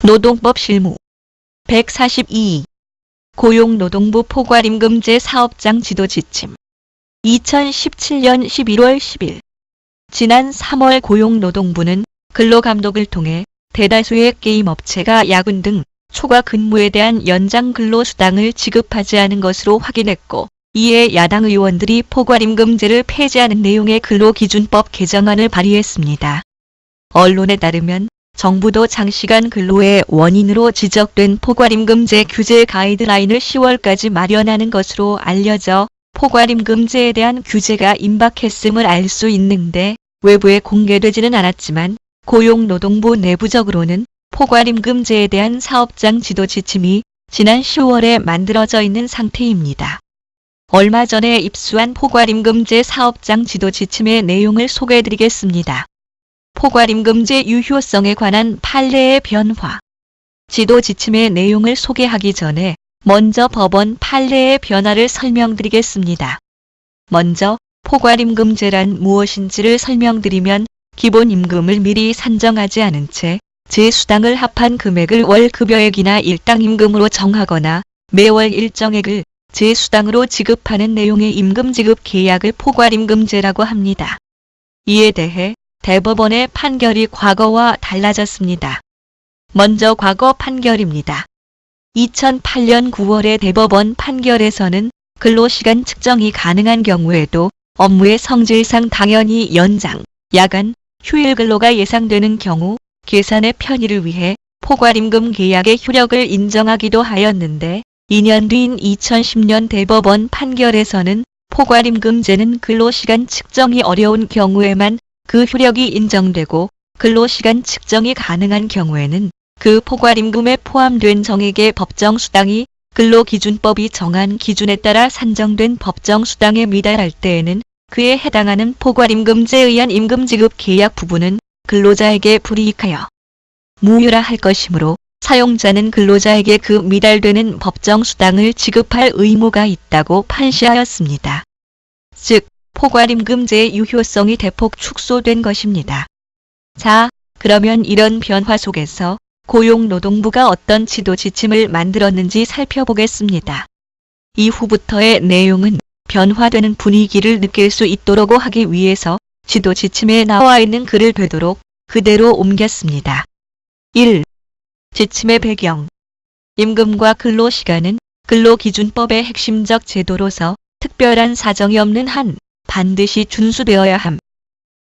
노동법 실무 142. 고용노동부 포괄임금제 사업장 지도 지침 2017년 11월 10일 지난 3월 고용노동부는 근로감독을 통해 대다수의 게임업체가 야근 등 초과 근무에 대한 연장 근로수당을 지급하지 않은 것으로 확인했고, 이에 야당 의원들이 포괄임금제를 폐지하는 내용의 근로기준법 개정안을 발의했습니다. 언론에 따르면 정부도 장시간 근로의 원인으로 지적된 포괄임금제 규제 가이드라인을 10월까지 마련하는 것으로 알려져 포괄임금제에 대한 규제가 임박했음을 알 수 있는데 외부에 공개되지는 않았지만 고용노동부 내부적으로는 포괄임금제에 대한 사업장 지도 지침이 지난 10월에 만들어져 있는 상태입니다. 얼마 전에 입수한 포괄임금제 사업장 지도 지침의 내용을 소개해드리겠습니다. 포괄임금제 유효성에 관한 판례의 변화. 지도 지침의 내용을 소개하기 전에 먼저 법원 판례의 변화를 설명드리겠습니다. 먼저 포괄임금제란 무엇인지를 설명드리면 기본임금을 미리 산정하지 않은 채 제 수당을 합한 금액을 월급여액이나 일당임금으로 정하거나 매월 일정액을 제 수당으로 지급하는 내용의 임금지급 계약을 포괄임금제라고 합니다. 이에 대해 대법원의 판결이 과거와 달라졌습니다. 먼저 과거 판결입니다. 2008년 9월의 대법원 판결에서는 근로시간 측정이 가능한 경우에도 업무의 성질상 당연히 연장, 야간, 휴일 근로가 예상되는 경우 계산의 편의를 위해 포괄임금 계약의 효력을 인정하기도 하였는데, 2년 뒤인 2010년 대법원 판결에서는 포괄임금제는 근로시간 측정이 어려운 경우에만 그 효력이 인정되고 근로시간 측정이 가능한 경우에는 그 포괄임금에 포함된 정액의 법정수당이 근로기준법이 정한 기준에 따라 산정된 법정수당에 미달할 때에는 그에 해당하는 포괄임금제에 의한 임금지급 계약 부분은 근로자에게 불이익하여 무효라 할 것이므로 사용자는 근로자에게 그 미달되는 법정수당을 지급할 의무가 있다고 판시하였습니다. 즉, 포괄임금제의 유효성이 대폭 축소된 것입니다. 자, 그러면 이런 변화 속에서 고용노동부가 어떤 지도 지침을 만들었는지 살펴보겠습니다. 이후부터의 내용은 변화되는 분위기를 느낄 수 있도록 하기 위해서 지도 지침에 나와 있는 글을 되도록 그대로 옮겼습니다. 1. 지침의 배경. 임금과 근로시간은 근로기준법의 핵심적 제도로서 특별한 사정이 없는 한 반드시 준수되어야 함.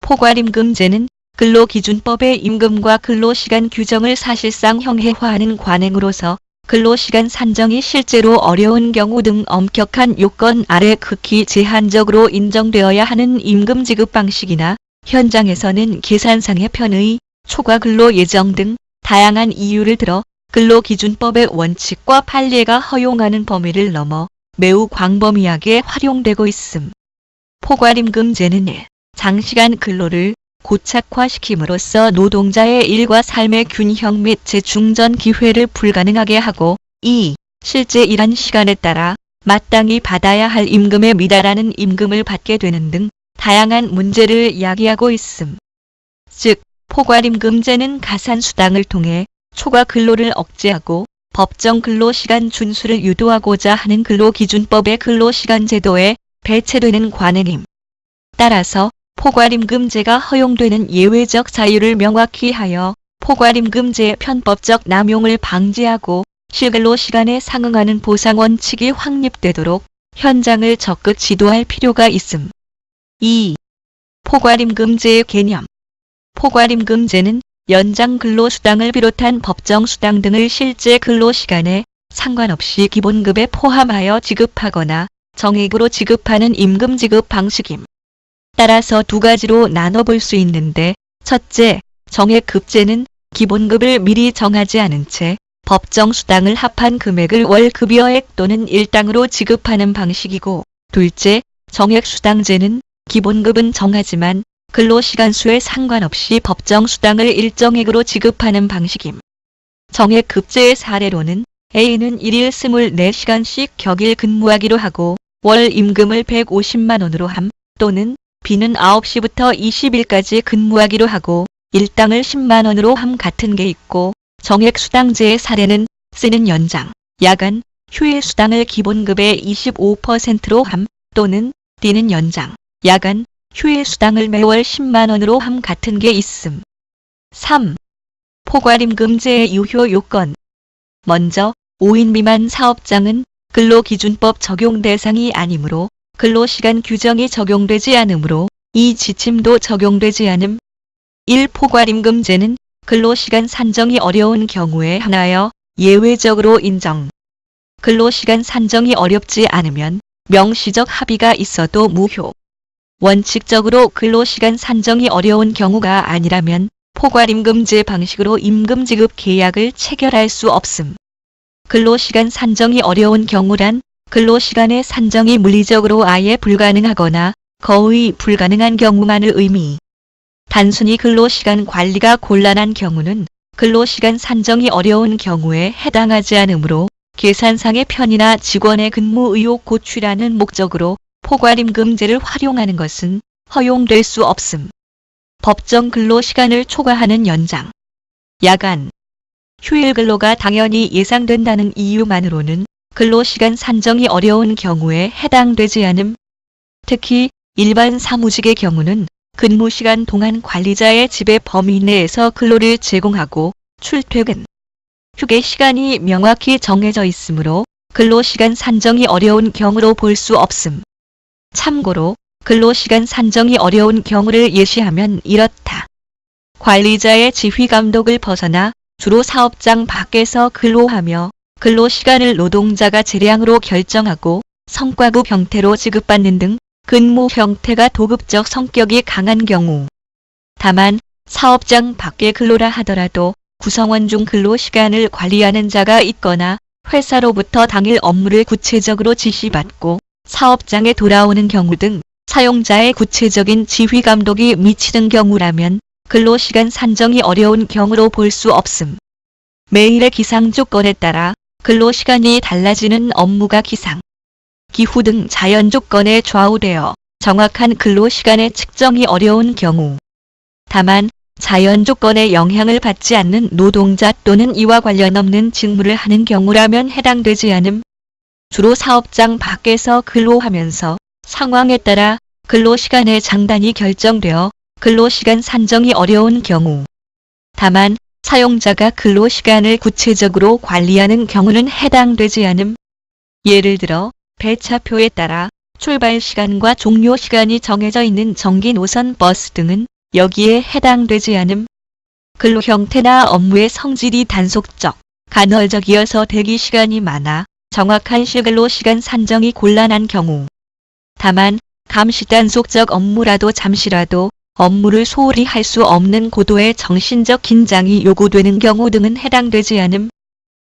포괄임금제는 근로기준법의 임금과 근로시간 규정을 사실상 형해화하는 관행으로서 근로시간 산정이 실제로 어려운 경우 등 엄격한 요건 아래 극히 제한적으로 인정되어야 하는 임금지급 방식이나 현장에서는 계산상의 편의, 초과 근로 예정 등 다양한 이유를 들어 근로기준법의 원칙과 판례가 허용하는 범위를 넘어 매우 광범위하게 활용되고 있음. 포괄임금제는 1. 장시간 근로를 고착화시킴으로써 노동자의 일과 삶의 균형 및 재충전 기회를 불가능하게 하고 2. 실제 일한 시간에 따라 마땅히 받아야 할 임금에 미달하는 임금을 받게 되는 등 다양한 문제를 야기하고 있음. 즉, 포괄임금제는 가산수당을 통해 초과 근로를 억제하고 법정 근로시간 준수를 유도하고자 하는 근로기준법의 근로시간 제도에 배치되는 관행임. 따라서 포괄임금제가 허용되는 예외적 자유를 명확히 하여 포괄임금제의 편법적 남용을 방지하고 실근로시간에 상응하는 보상 원칙이 확립되도록 현장을 적극 지도할 필요가 있음. 2. 포괄임금제의 개념. 포괄임금제는 연장 근로수당을 비롯한 법정수당 등을 실제 근로시간에 상관없이 기본급에 포함하여 지급하거나 정액으로 지급하는 임금지급 방식임. 따라서 두 가지로 나눠볼 수 있는데, 첫째, 정액급제는 기본급을 미리 정하지 않은 채 법정수당을 합한 금액을 월급여액 또는 일당으로 지급하는 방식이고, 둘째, 정액수당제는 기본급은 정하지만 근로시간 수에 상관없이 법정수당을 일정액으로 지급하는 방식임. 정액급제의 사례로는 A는 1일 24시간씩 격일 근무하기로 하고 월 임금을 150만 원으로 함, 또는 B는 9시부터 20일까지 근무하기로 하고 일당을 10만 원으로 함 같은 게 있고, 정액수당제의 사례는 쓰는 연장, 야간, 휴일 수당을 기본급의 25%로 함 또는 뛰는 연장, 야간, 휴일 수당을 매월 10만 원으로 함 같은 게 있음. 3. 포괄임금제의 유효 요건. 먼저 5인 미만 사업장은 근로기준법 적용 대상이 아니므로 근로시간 규정이 적용되지 않으므로 이 지침도 적용되지 않음. 1. 포괄임금제는 근로시간 산정이 어려운 경우에 한하여 예외적으로 인정. 근로시간 산정이 어렵지 않으면 명시적 합의가 있어도 무효. 원칙적으로 근로시간 산정이 어려운 경우가 아니라면 포괄임금제 방식으로 임금지급 계약을 체결할 수 없음. 근로시간 산정이 어려운 경우란 근로시간의 산정이 물리적으로 아예 불가능하거나 거의 불가능한 경우만을 의미. 단순히 근로시간 관리가 곤란한 경우는 근로시간 산정이 어려운 경우에 해당하지 않으므로 계산상의 편의나 직원의 근무 의욕 고취라는 목적으로 포괄임금제를 활용하는 것은 허용될 수 없음. 법정 근로시간을 초과하는 연장, 야간, 휴일 근로가 당연히 예상된다는 이유만으로는 근로시간 산정이 어려운 경우에 해당되지 않음. 특히 일반 사무직의 경우는 근무시간 동안 관리자의 지배 범위 내에서 근로를 제공하고 출퇴근, 휴게 시간이 명확히 정해져 있으므로 근로시간 산정이 어려운 경우로 볼 수 없음. 참고로 근로시간 산정이 어려운 경우를 예시하면 이렇다. 관리자의 지휘 감독을 벗어나 주로 사업장 밖에서 근로하며 근로시간을 노동자가 재량으로 결정하고 성과급 형태로 지급받는 등 근무 형태가 도급적 성격이 강한 경우. 다만 사업장 밖에 근로라 하더라도 구성원 중 근로시간을 관리하는 자가 있거나 회사로부터 당일 업무를 구체적으로 지시받고 사업장에 돌아오는 경우 등 사용자의 구체적인 지휘 감독이 미치는 경우라면 근로시간 산정이 어려운 경우로 볼 수 없음. 매일의 기상 조건에 따라 근로시간이 달라지는 업무가 기상, 기후 등 자연 조건에 좌우되어 정확한 근로시간의 측정이 어려운 경우. 다만 자연 조건에 영향을 받지 않는 노동자 또는 이와 관련 없는 직무를 하는 경우라면 해당되지 않음. 주로 사업장 밖에서 근로하면서 상황에 따라 근로시간의 장단이 결정되어 근로시간 산정이 어려운 경우. 다만 사용자가 근로시간을 구체적으로 관리하는 경우는 해당되지 않음. 예를 들어 배차표에 따라 출발 시간과 종료 시간이 정해져 있는 정기 노선 버스 등은 여기에 해당되지 않음. 근로 형태나 업무의 성질이 단속적, 간헐적이어서 대기 시간이 많아 정확한 실근로 시간 산정이 곤란한 경우. 다만 감시 단속적 업무라도 잠시라도 업무를 소홀히 할 수 없는 고도의 정신적 긴장이 요구되는 경우 등은 해당되지 않음.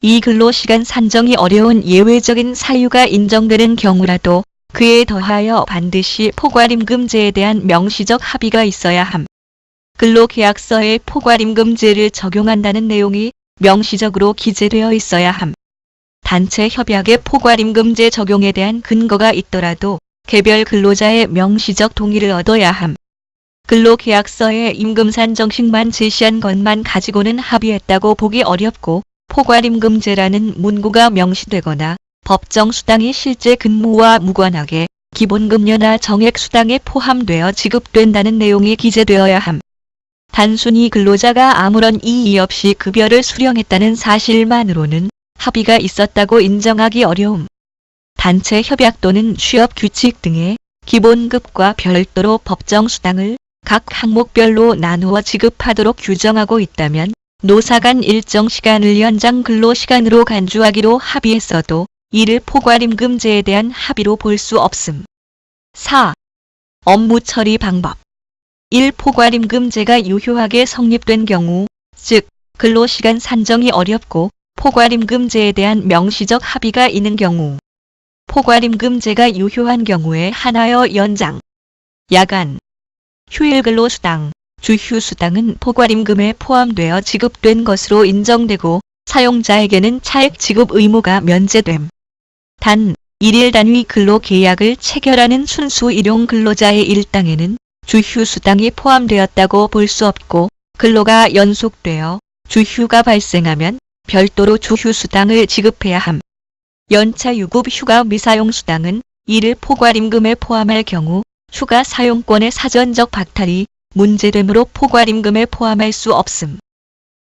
이 근로시간 산정이 어려운 예외적인 사유가 인정되는 경우라도 그에 더하여 반드시 포괄임금제에 대한 명시적 합의가 있어야 함. 근로계약서에 포괄임금제를 적용한다는 내용이 명시적으로 기재되어 있어야 함. 단체 협약의 포괄임금제 적용에 대한 근거가 있더라도 개별 근로자의 명시적 동의를 얻어야 함. 근로계약서에 임금산정식만 제시한 것만 가지고는 합의했다고 보기 어렵고 포괄임금제라는 문구가 명시되거나 법정 수당이 실제 근무와 무관하게 기본급여나 정액수당에 포함되어 지급된다는 내용이 기재되어야 함. 단순히 근로자가 아무런 이의 없이 급여를 수령했다는 사실만으로는 합의가 있었다고 인정하기 어려움. 단체 협약 또는 취업 규칙 등의 기본급과 별도로 법정 수당을 각 항목별로 나누어 지급하도록 규정하고 있다면 노사 간 일정 시간을 연장 근로시간으로 간주하기로 합의했어도 이를 포괄임금제에 대한 합의로 볼 수 없음. 4. 업무 처리 방법. 1. 포괄임금제가 유효하게 성립된 경우, 즉 근로시간 산정이 어렵고 포괄임금제에 대한 명시적 합의가 있는 경우. 포괄임금제가 유효한 경우에 한하여 연장, 야간, 휴일 근로수당, 주휴수당은 포괄임금에 포함되어 지급된 것으로 인정되고 사용자에게는 차액 지급 의무가 면제됨. 단, 일일 단위 근로계약을 체결하는 순수 일용 근로자의 일당에는 주휴수당이 포함되었다고 볼 수 없고 근로가 연속되어 주휴가 발생하면 별도로 주휴수당을 지급해야 함. 연차 유급 휴가 미사용 수당은 이를 포괄임금에 포함할 경우 휴가 사용권의 사전적 박탈이 문제되므로 포괄임금에 포함할 수 없음.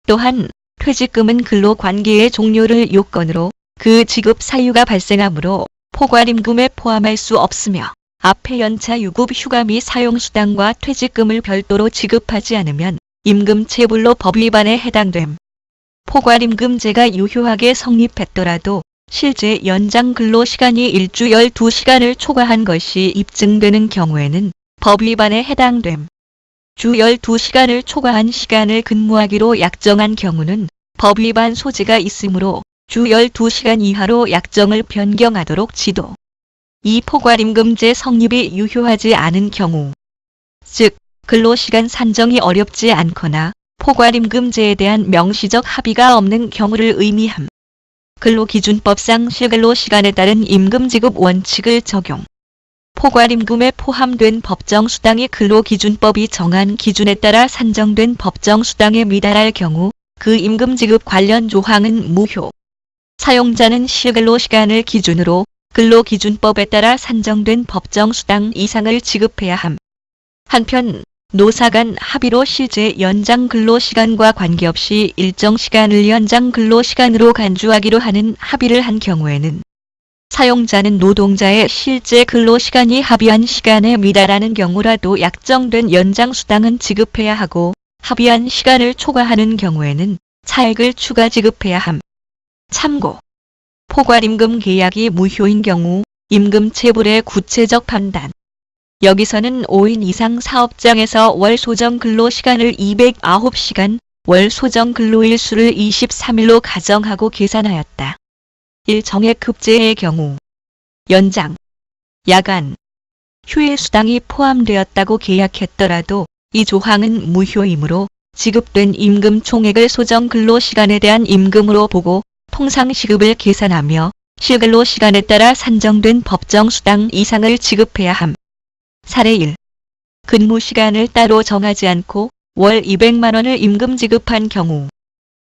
또한 퇴직금은 근로관계의 종료를 요건으로 그 지급 사유가 발생하므로 포괄임금에 포함할 수 없으며 앞의 연차 유급 휴가 미 사용수당과 퇴직금을 별도로 지급하지 않으면 임금체불로 법 위반에 해당됨. 포괄임금제가 유효하게 성립했더라도 실제 연장 근로시간이 일주 12시간을 초과한 것이 입증되는 경우에는 법 위반에 해당됨. 주 12시간을 초과한 시간을 근무하기로 약정한 경우는 법 위반 소지가 있으므로 주 12시간 이하로 약정을 변경하도록 지도. 이 포괄임금제 성립이 유효하지 않은 경우, 즉 근로시간 산정이 어렵지 않거나 포괄임금제에 대한 명시적 합의가 없는 경우를 의미함. 근로기준법상 실근로시간에 따른 임금지급 원칙을 적용. 포괄임금에 포함된 법정수당이 근로기준법이 정한 기준에 따라 산정된 법정수당에 미달할 경우 그 임금지급 관련 조항은 무효. 사용자는 실근로시간을 기준으로 근로기준법에 따라 산정된 법정수당 이상을 지급해야 함. 한편 노사 간 합의로 실제 연장 근로시간과 관계없이 일정 시간을 연장 근로시간으로 간주하기로 하는 합의를 한 경우에는 사용자는 노동자의 실제 근로시간이 합의한 시간에 미달하는 경우라도 약정된 연장수당은 지급해야 하고 합의한 시간을 초과하는 경우에는 차액을 추가 지급해야 함. 참고. 포괄임금 계약이 무효인 경우 임금체불의 구체적 판단. 여기서는 5인 이상 사업장에서 월 소정 근로시간을 209시간, 월 소정 근로일수를 23일로 가정하고 계산하였다. 1. 정액급제의 경우 연장, 야간, 휴일 수당이 포함되었다고 계약했더라도 이 조항은 무효이므로 지급된 임금 총액을 소정 근로시간에 대한 임금으로 보고 통상시급을 계산하며 실근로시간에 따라 산정된 법정수당 이상을 지급해야 함. 사례 1. 근무시간을 따로 정하지 않고 월 200만 원을 임금 지급한 경우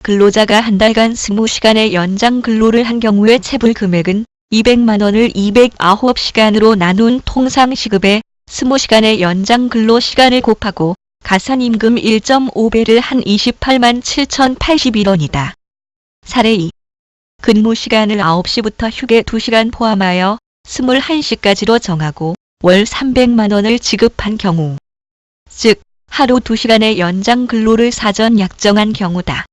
근로자가 한 달간 20시간의 연장 근로를 한 경우의 체불 금액은 200만 원을 209시간으로 나눈 통상시급에 20시간의 연장 근로시간을 곱하고 가산임금 1.5배를 한 28만 7,081원이다. 사례 2. 근무시간을 9시부터 휴게 2시간 포함하여 21시까지로 정하고 월 300만 원을 지급한 경우, 즉 하루 2시간의 연장 근로를 사전 약정한 경우다.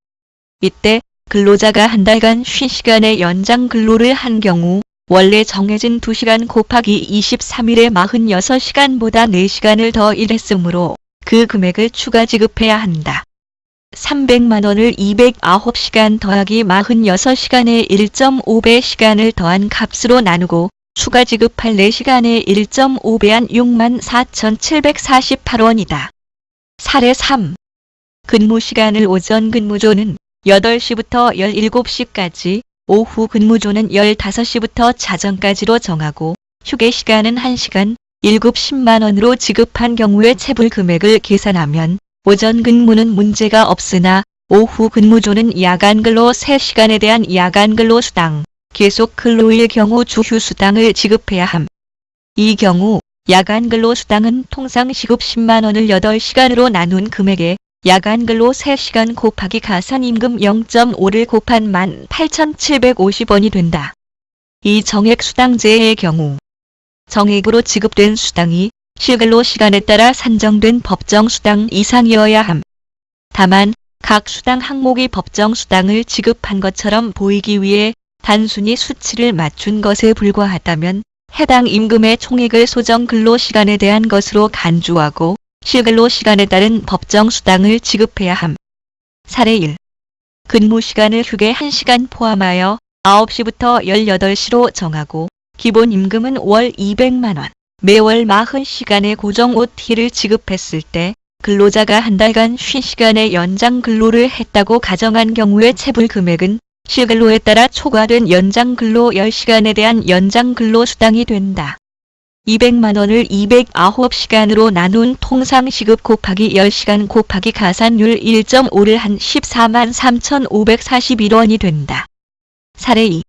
이때 근로자가 한 달간 50시간의 연장 근로를 한 경우 원래 정해진 2시간 곱하기 23일에 46시간보다 4시간을 더 일했으므로 그 금액을 추가 지급해야 한다. 300만 원을 209시간 더하기 46시간의 1.5배 시간을 더한 값으로 나누고 추가 지급할 4시간의 1.5배한 64,748원이다. 사례 3. 근무시간을 오전 근무조는 8시부터 17시까지, 오후 근무조는 15시부터 자정까지로 정하고 휴게시간은 1시간, 10만 원으로 지급한 경우의 체불 금액을 계산하면 오전 근무는 문제가 없으나 오후 근무조는 야간 근로 3시간에 대한 야간 근로 수당, 계속 근로일 경우 주휴수당을 지급해야 함. 이 경우 야간 근로 수당은 통상시급 10만 원을 8시간으로 나눈 금액에 야간 근로 3시간 곱하기 가산임금 0.5를 곱한 18,750원이 된다. 이 정액수당제의 경우 정액으로 지급된 수당이 실근로 시간에 따라 산정된 법정 수당 이상이어야 함. 다만 각 수당 항목이 법정 수당을 지급한 것처럼 보이기 위해 단순히 수치를 맞춘 것에 불과하다면 해당 임금의 총액을 소정 근로 시간에 대한 것으로 간주하고 실근로 시간에 따른 법정 수당을 지급해야 함. 사례 1. 근무 시간을 휴게 1시간 포함하여 9시부터 18시로 정하고 기본 임금은 월 200만 원, 매월 40시간의 고정 OT를 지급했을 때 근로자가 한 달간 50시간의 연장 근로를 했다고 가정한 경우의 체불 금액은 실근로에 따라 초과된 연장 근로 10시간에 대한 연장 근로 수당이 된다. 200만 원을 209시간으로 나눈 통상시급 곱하기 10시간 곱하기 가산율 1.5를 한 14만 3,541원이 된다. 사례 2.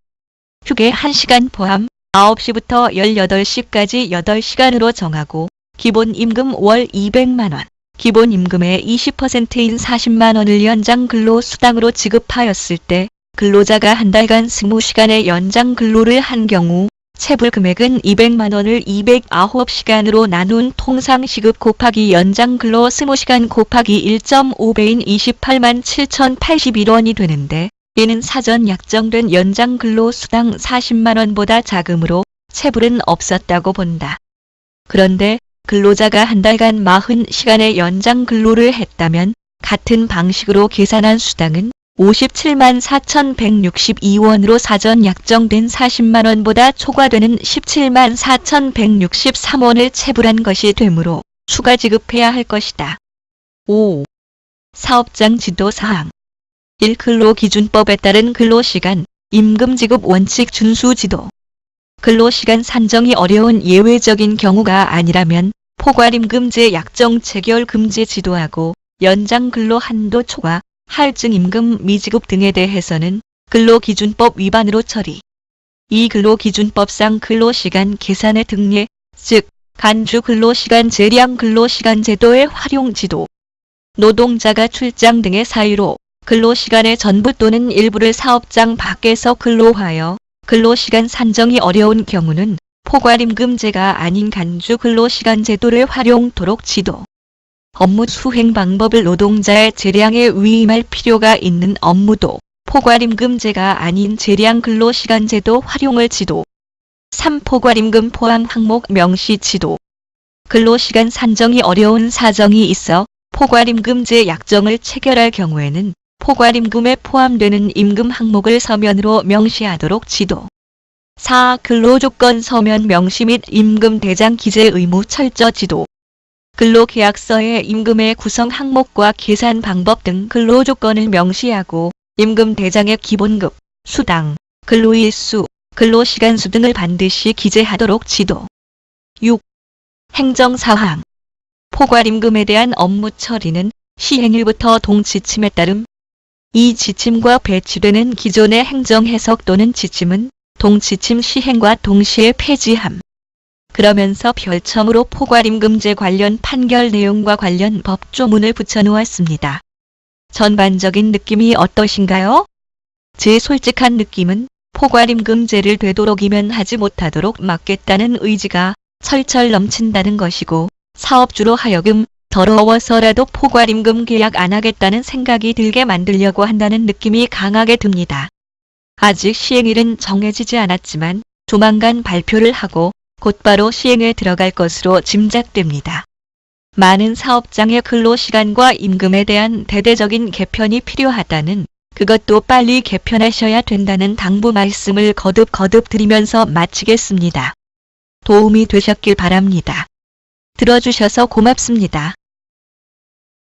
휴게 1시간 포함 9시부터 18시까지 8시간으로 정하고 기본임금 월 200만 원, 기본임금의 20%인 40만 원을 연장 근로수당으로 지급하였을 때 근로자가 한 달간 20시간의 연장 근로를 한 경우 체불 금액은 200만 원을 209시간으로 나눈 통상시급 곱하기 연장 근로 20시간 곱하기 1.5배인 28만 7,081원이 되는데 이는 사전 약정된 연장 근로수당 40만 원보다 작으므로 체불은 없었다고 본다. 그런데 근로자가 한 달간 40시간의 연장 근로를 했다면 같은 방식으로 계산한 수당은 57만 4,162원으로 사전 약정된 40만 원보다 초과되는 17만 4,163원을 체불한 것이 되므로 추가 지급해야 할 것이다. 5. 사업장 지도사항 1. 근로기준법에 따른 근로시간, 임금지급 원칙 준수 지도. 근로시간 산정이 어려운 예외적인 경우가 아니라면 포괄임금제 약정 체결 금지 지도하고 연장 근로 한도 초과, 할증임금 미지급 등에 대해서는 근로기준법 위반으로 처리. 이 근로기준법상 근로시간 계산의 등례, 즉 간주 근로시간 재량 근로시간 제도의 활용 지도. 노동자가 출장 등의 사유로 근로시간의 전부 또는 일부를 사업장 밖에서 근로하여 근로시간 산정이 어려운 경우는 포괄임금제가 아닌 간주 근로시간 제도를 활용토록 지도. 업무 수행 방법을 노동자의 재량에 위임할 필요가 있는 업무도 포괄임금제가 아닌 재량 근로시간 제도 활용을 지도. 3. 포괄임금 포함 항목 명시 지도. 근로시간 산정이 어려운 사정이 있어 포괄임금제 약정을 체결할 경우에는 포괄임금에 포함되는 임금 항목을 서면으로 명시하도록 지도. 4. 근로조건 서면 명시 및 임금 대장 기재 의무 철저 지도. 근로계약서의 임금의 구성 항목과 계산 방법 등 근로조건을 명시하고 임금 대장의 기본급, 수당, 근로일수, 근로시간수 등을 반드시 기재하도록 지도. 6. 행정사항. 포괄임금에 대한 업무 처리는 시행일부터 동지침에 따름. 이 지침과 배치되는 기존의 행정해석 또는 지침은 동지침 시행과 동시에 폐지함. 그러면서 별첨으로 포괄임금제 관련 판결 내용과 관련 법조문을 붙여놓았습니다. 전반적인 느낌이 어떠신가요? 제 솔직한 느낌은 포괄임금제를 되도록이면 하지 못하도록 막겠다는 의지가 철철 넘친다는 것이고 사업주로 하여금 더러워서라도 포괄임금 계약 안 하겠다는 생각이 들게 만들려고 한다는 느낌이 강하게 듭니다. 아직 시행일은 정해지지 않았지만 조만간 발표를 하고 곧바로 시행에 들어갈 것으로 짐작됩니다. 많은 사업장의 근로시간과 임금에 대한 대대적인 개편이 필요하다는 그것도 빨리 개편하셔야 된다는 당부 말씀을 거듭 드리면서 마치겠습니다. 도움이 되셨길 바랍니다. 들어주셔서 고맙습니다.